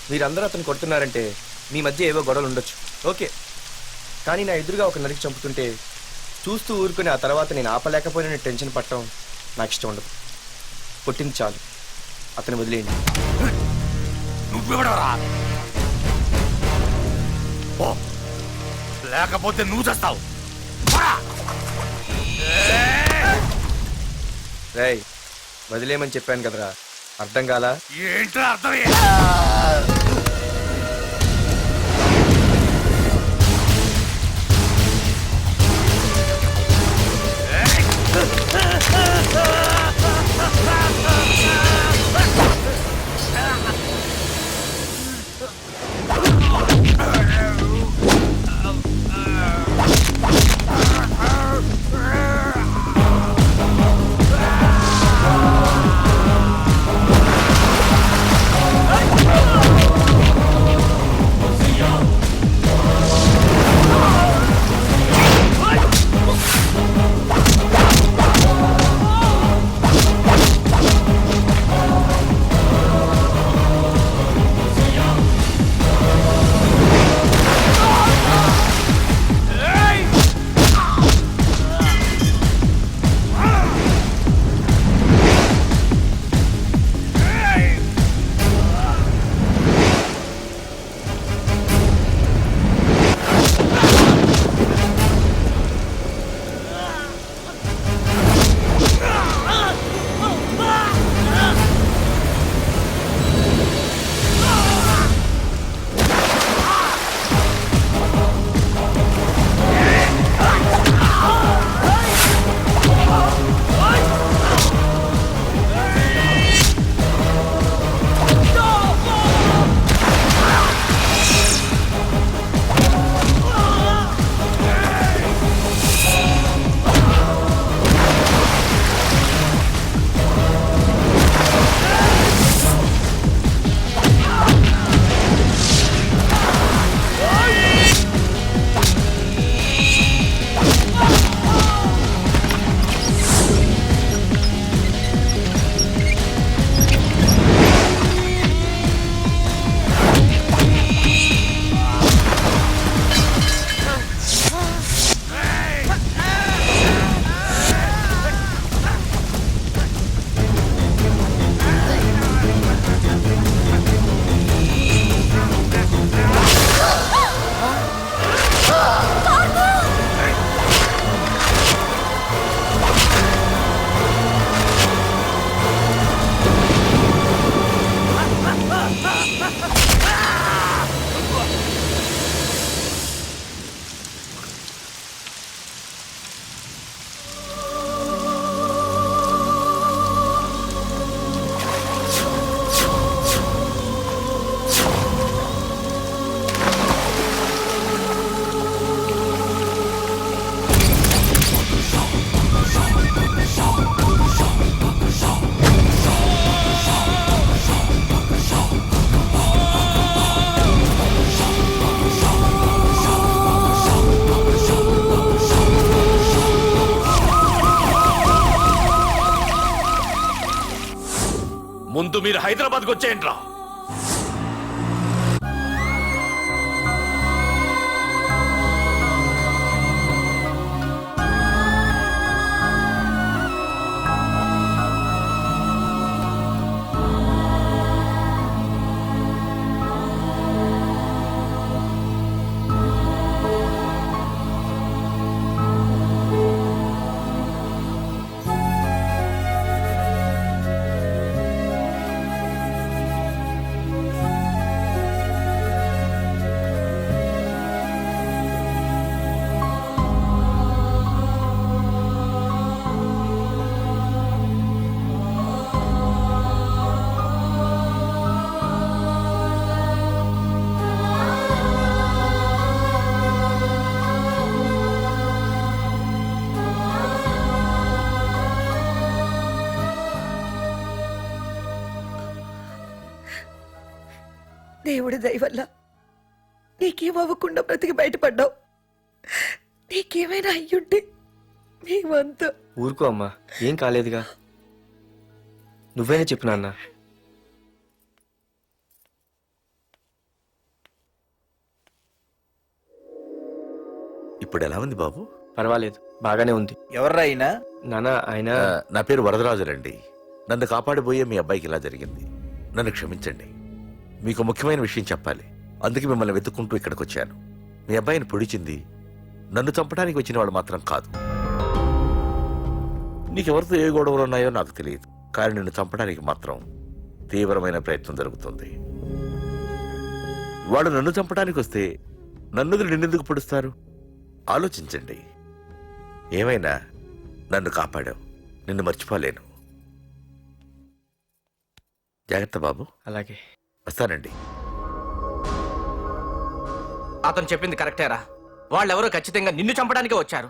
మీరందరూ అతను కొడుతున్నారంటే మీ మధ్య ఏవో గొడవలు ఉండొచ్చు, ఓకే. కానీ నా ఎదురుగా ఒక నరికి చంపుతుంటే చూస్తూ ఊరుకుని ఆ తర్వాత నేను ఆపలేకపోయిన టెన్షన్ పట్టడం నాకు ఇష్టం ఉండదు. కొట్టింది చాలు, అతను వదిలేయండి. నువ్వెవడరా? ఓ, లేకపోతే నువ్వు చేస్తావు. రేయ్, వదిలేయమని చెప్పాను కదరా, అర్థం కాలా? ఏంట్రా అర్థమే? ముందు మీరు హైదరాబాద్కి వచ్చేయండి రా. దేవుడి దయ వల్ల నీకేమవ్వకుండా బ్రతికి బయటపడ్డావు. నీకేమైనా అయ్యుంటే మేమంతా. ఊరుకో అమ్మా, ఏం కాలేదుగా. నువ్వేనే చెప్పు నాన్న. ఇప్పుడు ఎలా ఉంది బాబు? పర్వాలేదు, బాగానే ఉంది. ఎవర్రా అయినా? నాన్న ఆయన నా పేరు వరదరాజులండి. నన్ను కాపాడిపోయే మీ అబ్బాయికి ఇలా జరిగింది. నన్ను క్షమించండి. మీకు ముఖ్యమైన విషయం చెప్పాలి. అందుకే మిమ్మల్ని వెతుక్కుంటూ ఇక్కడికి వచ్చాను. మీ అబ్బాయిని పొడిచింది నన్ను చంపడానికి వచ్చిన వాడు మాత్రం కాదు. నీకెవరితో ఏ గొడవలు ఉన్నాయో నాకు తెలియదు, కానీ నిన్ను చంపడానికి మాత్రం తీవ్రమైన ప్రయత్నం జరుగుతుంది. వాడు నన్ను చంపడానికి వస్తే నన్ను నిన్నెందుకు పొడుస్తారు? ఆలోచించండి. ఏమైనా నన్ను కాపాడావు, నిన్ను మర్చిపోలేను. జాగ్రత్త బాబు. అలాగే. వస్తానండి. అతను చెప్పింది కరెక్టేరా. వాళ్ళెవరో ఖచ్చితంగా నిన్ను చంపడానికే వచ్చారు.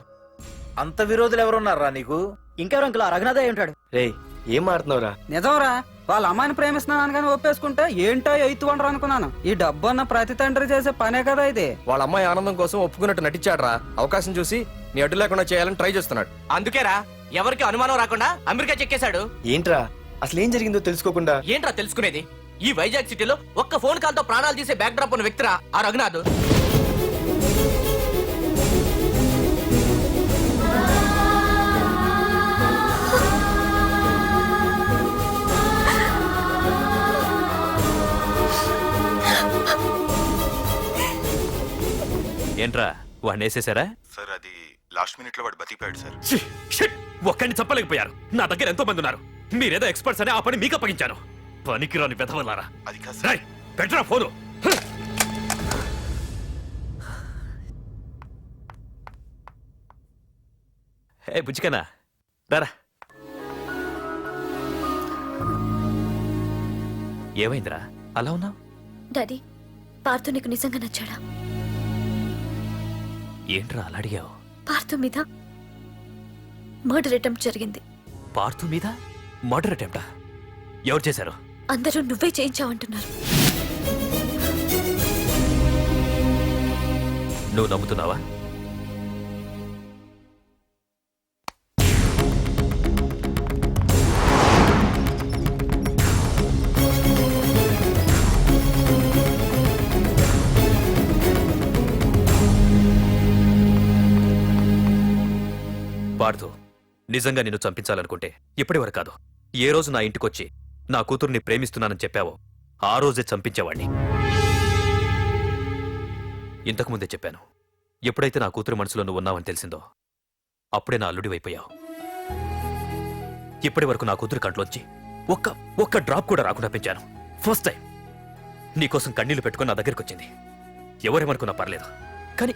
అంత విరోధులు ఎవరున్నారా నీకు? ఇంకెవరు అంకుల్? ఆ రఘునాథే ఉంటాడు. రేయ్, ఏం మాడుతున్నావురా? నిజంరా, వాళ్ళ అమ్మాయిని ప్రేమిస్తున్నాను కానీ ఒప్పేసుకుంటే ఏంటో ఎయిత్ వండర్ అనుకున్నాను. ఈ డబ్బు అన్న ప్రతి తండ్రి చేసే పనే కదా ఇది. వాళ్ళ అమ్మాయి ఆనందం కోసం ఒప్పుకున్నట్టు నటించాడ్రా. అవకాశం చూసి నీ అడ్డు లేకుండా చేయాలని ట్రై చేస్తున్నాడు. అందుకేరా ఎవరికి అనుమానం రాకుండా అమెరికా చెక్కేశాడు. ఏంట్రా అసలు ఏం జరిగిందో తెలుసుకోకుండా? ఏంట్రా తెలుసుకునేది? ఈ వైజాగ్ సిటీలో ఒక్క ఫోన్ కాల్ తో ప్రాణాలు తీసే బ్యాక్ డ్రాప్ ఉన్న వ్యక్తిరా ఆ రఘునాథ్. ఏంట్రా వాడిని వేసేసారా? సార్ అది లాస్ట్ మినిట్ లో వాడు బతికిపోయాడు సార్. ఒక్కడిని చెప్పలేకపోయారు. నా దగ్గర ఎంతో మంది ఉన్నారు. మీరేదో ఎక్స్పర్ట్స్ అని ఆ పని మీకు అప్పగించాను. పనికిరాని వెధవలారా. అది కాదు రేయ్, పెట్టరా ఫోను. ఏ బుజ్జికన్నా రారా. ఏమైందిరా అలా ఉన్నావు? డాడీ, పార్థు నీకు నిజంగా నచ్చాడా? ఏంట్రా అలా అడిగావు? పార్థు మీద మర్డర్ అటెంప్ట్ జరిగింది. పార్థు మీద మర్డర్ అటెంప్టా? ఎవరు చేశారు? అందరూ నువ్వే చేయించావంటున్నారు. నువ్వు నమ్ముతున్నావా? పార్థు, నిజంగా నిన్ను చంపించాలనుకుంటే ఇప్పటి వరకు కాదు, ఏ రోజు నా ఇంటికొచ్చి నా కూతుర్ని ప్రేమిస్తున్నానని చెప్పావో ఆ రోజే చంపించేవాణ్ణి. ఇంతకుముందే చెప్పాను, ఎప్పుడైతే నా కూతురు మనసులో నువ్వు ఉన్నావని తెలిసిందో అప్పుడే నా అల్లుడివైపోయావు. ఇప్పటి వరకు నా కూతురు కంట్లోంచి ఒక్క డ్రాప్ కూడా రాకుండా పెంచాను. ఫస్ట్ టైం నీకోసం కన్నీళ్లు పెట్టుకుని నా దగ్గరికి వచ్చింది. ఎవరేమనుకున్నా పర్లేదు, కానీ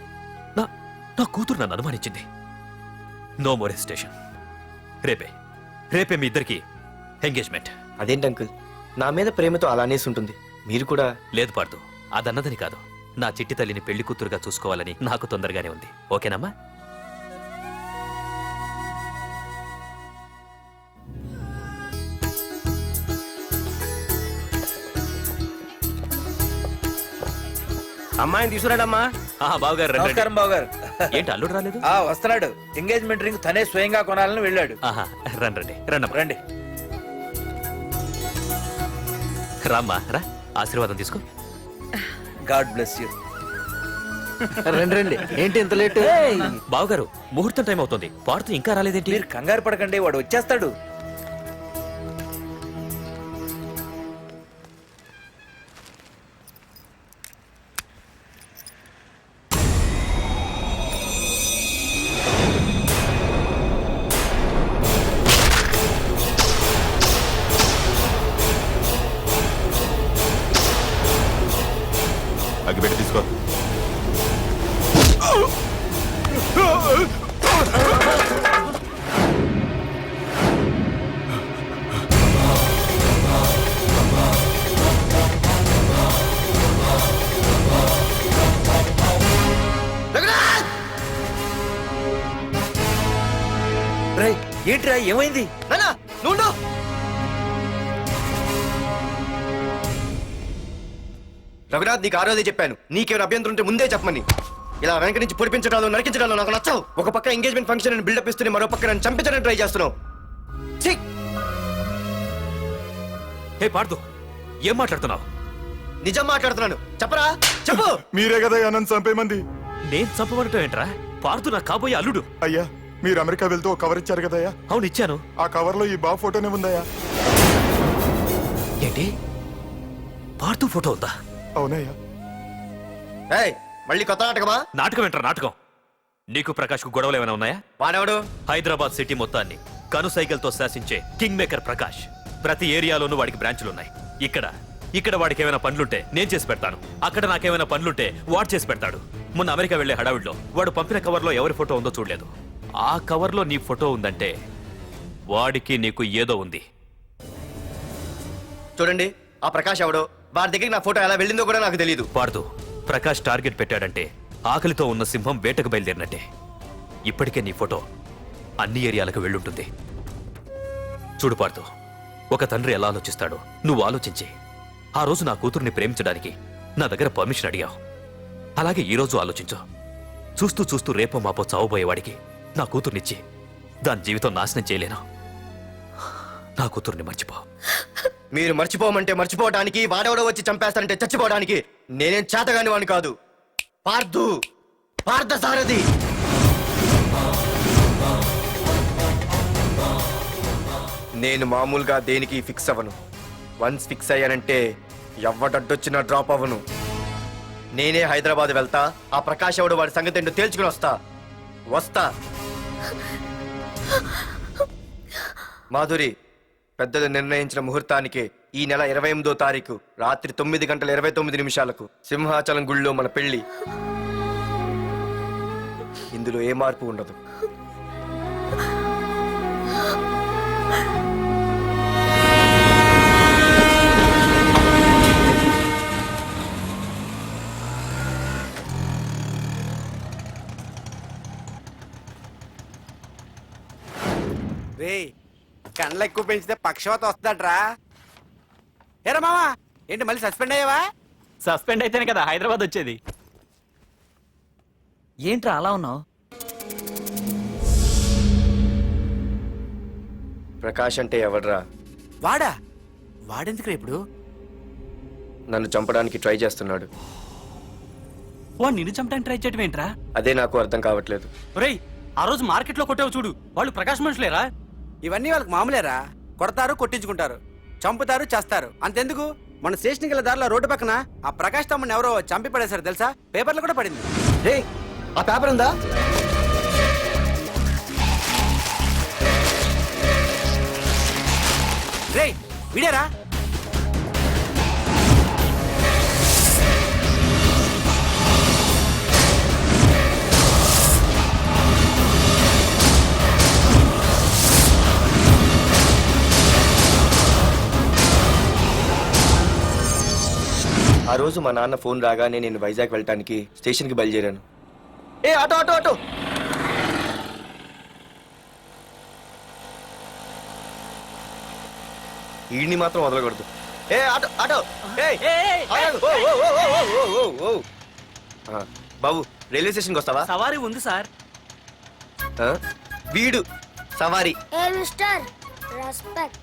నా కూతురు నన్ను అనుమానించింది. No more hesitation. రేపే మీ ఇద్దరికి ఎంగేజ్మెంట్. అదేంటి అంకుల్, నా మీద ప్రేమతో అలా అనేసి ఉంటుంది. మీరు కూడా? లేదు పార్దు, అదన్నదని కాదు. నా చిట్టి తల్లిని పెళ్లి కూతురుగా చూసుకోవాలని నాకు తొందరగానే ఉంది. ఓకేనమ్మా? అమ్మాయిని తీసుకురాడమ్మా. బావగారు రండి. నమస్కారం బావగారు. ఏంటి అల్లుడు రాలేదు? వస్తున్నాడు. ఎంగేజ్మెంట్ రింగ్ తనే స్వయంగా కొనాలని వెళ్ళాడు. రండి రండమ్మా. రండి. రామ్మా రా, ఆశీర్వాదం తీసుకో. God bless you. రండి. ఏంటి ఇంత లేట్? బావగారు, ముహూర్తం టైం అవుతుంది. పాడుతూ ఇంకా రాలేదేంటి? మీరు కంగారు పడకండి, వాడు వచ్చేస్తాడు. అగ్గిపెట్టి తీసుకో. రేయ్, ఏంట్రా ఏమైంది? నానా, నువ్వు రఘునాథ్, నీకు ఆ రోజే చెప్పాను, నీకేమైనా అభ్యంతరం ఉంటే ముందే చెప్పమని. ఇలా వెనక నుంచి పొడిపించడాలు నరికించడాలు నాకు నచ్చవు. ఒక పక్క ఎంగేజ్మెంట్ ఫంక్షన్ అని బిల్డప్ ఇస్తూనే మరో పక్క నన్ను చంపించడానికి ట్రై చేస్తున్నావు. హే పార్దు, ఏం మాట్లాడుతున్నావు? నిజం మాట్లాడుతున్నాను, చెప్పరా, చెప్పు. మీరే కదా నన్ను చంపేమంది. నేను చంపబడటం ఏంట్రా? పార్థు నా కాబోయే అల్లుడు. అయ్యా మీరు అమెరికా వెళ్తూ ఒక కవర్ ఇచ్చారు కదయ్యా, అవును ఇచ్చాను. ఆ కవర్ లో ఈ బాబు ఫోటోనే ఉందయ్యా. ఏంటి పార్థు ఫోటో ఉందా? అవునయ్యా. ఏయ్ మళ్ళీ కొత్త నాటకమా? నాటకం ఏంట్రా నాటకం? నీకు ప్రకాష్ కు గొడవలు ఏమైనా ఉన్నాయా? వాడెవడు? హైదరాబాద్ సిటీ మొత్తాన్ని కను సైకిల్తో శాసించే కింగ్ మేకర్ ప్రకాష్. ప్రతి ఏరియాలోనూ వాడికి బ్రాంచులున్నాయి. ఇక్కడ వాడికి ఏమైనా పనులుంటే నేను చేసి పెడతాను, అక్కడ నాకేమైనా పనులుంటే వాడు చేసి పెడతాడు. మొన్న అమెరికా వెళ్లే హడావిడిలో వాడు పంపిన కవర్లో ఎవరి ఫోటో ఉందో చూడలేదు. ఆ కవర్లో నీ ఫోటో ఉందంటే వాడికి నీకు ఏదో ఉంది. చూడండి ఆ ప్రకాష్ ఎవడో, వాడి దగ్గరికి నా ఫోటో ఎలా వెళ్ళిందో కూడా నాకు తెలియదు. పార్థు, ప్రకాష్ టార్గెట్ పెట్టాడంటే ఆకలితో ఉన్న సింహం వేటకు బయలుదేరినట్టే. ఇప్పటికే నీ ఫోటో అన్ని ఏరియాలకు వెళ్ళుంటుంది. చూడు పార్థు, ఒక తండ్రి ఎలా ఆలోచిస్తాడో నువ్వు ఆలోచించి ఆ రోజు నా కూతుర్ని ప్రేమించడానికి నా దగ్గర పర్మిషన్ అడిగావు. అలాగే ఈ రోజు ఆలోచించు. చూస్తూ చూస్తూ రేపో మాపో చావబోయేవాడికి నా కూతుర్నిచ్చి దాని జీవితం నాశనం చేయలేను. నా కూతుర్ని మర్చిపో. మీరు మర్చిపోమంటే మర్చిపోవడానికి, వాడెవడో వచ్చి చంపేస్తానంటే చచ్చిపోవడానికి నేనేం చేతగాని వాడిని కాదు. పార్థ సారథి. నేను మామూలుగా దేనికి ఫిక్స్ అవ్వను. వన్స్ ఫిక్స్ అయ్యానంటే ఎవ్వడడ్డొచ్చినా డ్రాప్ అవ్వను. నేనే హైదరాబాద్ వెళ్తా, ఆ ప్రకాష్ ఎవడు వాడి సంగతి ఏంటో తేల్చుకుని వస్తా. మాధురి, పెద్దలు నిర్ణయించిన ముహూర్తానికి ఈ నెల 28వ తారీఖు రాత్రి 9:29 సింహాచలం గుళ్ళో మన పెళ్లి. ఇందులో ఏ మార్పు ఉండదు. రే కండ్లు ఎక్కువ పెంచితే పక్షవాత వస్తుందట్రా. ఏరా మావా, ఏంటి మళ్ళీ సస్పెండ్ అయ్యావా? సస్పెండ్ అయితేనే కదా హైదరాబాద్ వచ్చేది. ఏంట్రా అలా ఉన్నావు? ప్రకాష్ అంటే ఎవడ్రా? వాడెందుకురా ఇప్పుడు? నన్ను చంపడానికి ట్రై చేస్తున్నాడు. వాడు నిన్ను చంపడానికి ట్రై చేయడం ఏంట్రా? అదే నాకు అర్థం కావట్లేదు. ఒరేయ్, ఆ రోజు మార్కెట్లో కొట్టావు చూడు, వాళ్ళు ప్రకాష్ మనుషులేరా? ఇవన్నీ వాళ్ళకి మామూలేరా. కొడతారు, కొట్టించుకుంటారు, చంపుతారు, చేస్తారు. అంతెందుకు, మన స్టేషన్కి వెళ్ళే దారిలో రోడ్డు పక్కన ఆ ప్రకాష్ తమ్ముని ఎవరో చంపి పడేశారు తెలుసా? పేపర్లు కూడా పడింది. రే, ఆ పేపర్ ఉందా? రే విడారా? ఆ రోజు మా నాన్న ఫోన్ రాగానే నేను వైజాగ్ వెళ్ళటానికి స్టేషన్కి బయలుదేరాను. ఏ ఆటో ఆటో ఆటో! ఈడిని మాత్రం వదలకూడదు. ఏ ఆటో ఆటో! ఆగు! ఓ! బాబు, రైల్వే స్టేషన్కి వస్తావా? సవారీ ఉంది సార్. వీడు సవారీ. ఏ mister, respect.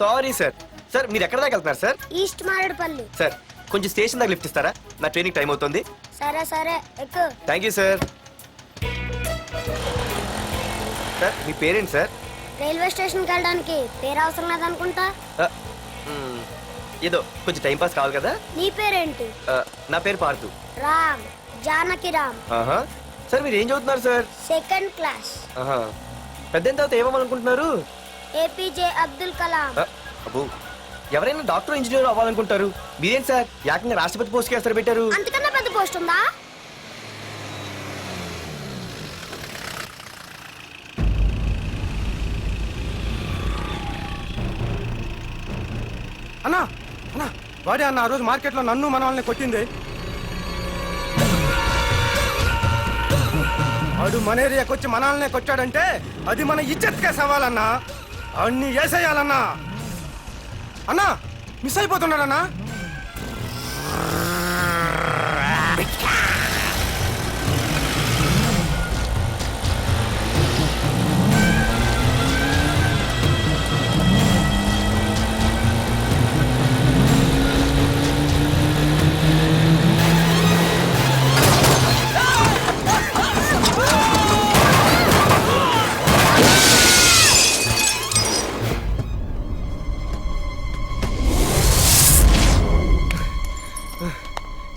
Sorry sir. Sir మీరు ఎక్కడ దాకా వెళ్తున్నారు సార్? ఈస్ట్ మారేడుపల్లి. సార్ కొంచెం స్టేషన్ దాకా లిఫ్ట్ ఇస్తారా? నా ట్రైనింగ్ టైం అవుతుంది. సరే ఎక్కు. Thank you sir. సార్ మీ పేరేంటి సార్? రైల్వే స్టేషన్కి వెళ్ళడానికి పేరు అవసరం లేదనుకుంటా. ఏదో కొంచెం టైం పాస్ కావాలి కదా. నీ పేరేంటి? నా పేరు పార్థు. రామ్, జానకి రామ్. ఆహా. సార్ మీరు ఏం చదువుతున్నారు సార్? Second class. ఆహా. పెద్ద తర్వాత ఏమనుకుంటున్నారు? ఏపీజే అబ్దుల్ కలాం. అబ్బో, ఎవరైనా డాక్టర్ ఇంజనీర్ అవ్వాలనుకుంటారు. మీరేం సార్ ఏకంగా రాష్ట్రపతి పోస్ట్కి ఎసరు పెట్టారు? అంతకన్నా పెద్ద పోస్ట్ ఉందా? అన్నా వాడే అన్న ఆ రోజు మార్కెట్లో నన్ను మన వాళ్ళని కొట్టింది. వాడు మన ఏరియాకి వచ్చి మన వాళ్ళనే కొట్టాడంటే అది మన ఇజ్జత్కే సవాలన్నా. అన్ని వేసేయాలన్నా. అన్నా మిస్ అయిపోతున్నాడన్నా.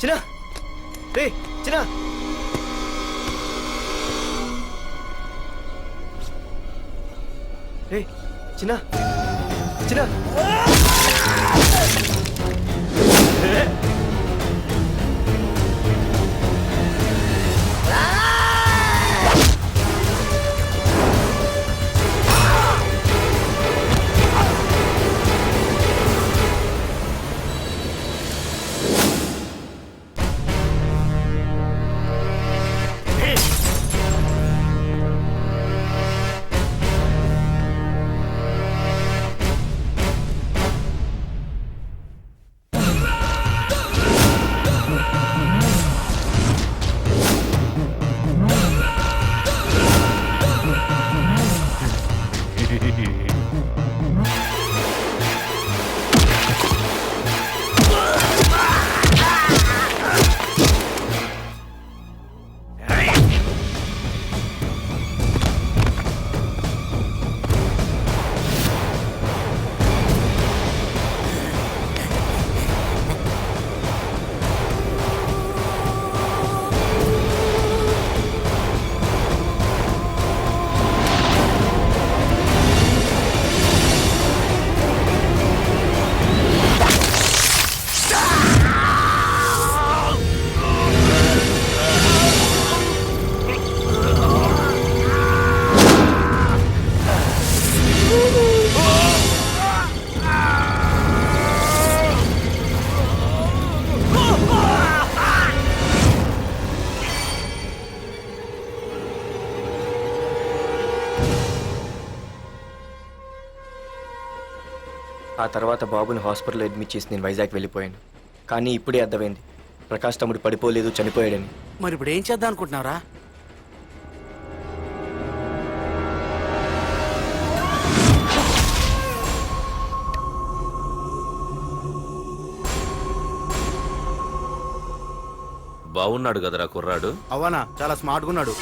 చిన్న రే చిన్న రే చిన్న చిన్న ఆ తర్వాత బాబుని హాస్పిటల్లో అడ్మిట్ చేసి నేను వైజాగ్ వెళ్ళిపోయాను. కానీ ఇప్పుడే అర్థమైంది ప్రకాష్ తమ్ముడు పడిపోలేదు, చనిపోయాడని. మరి ఇప్పుడు ఏం చేద్దాం అనుకుంటున్నారా? బాగున్నాడు కదరా కుర్రాడు. అవనా చాలా స్మార్ట్గా ఉన్నాడు.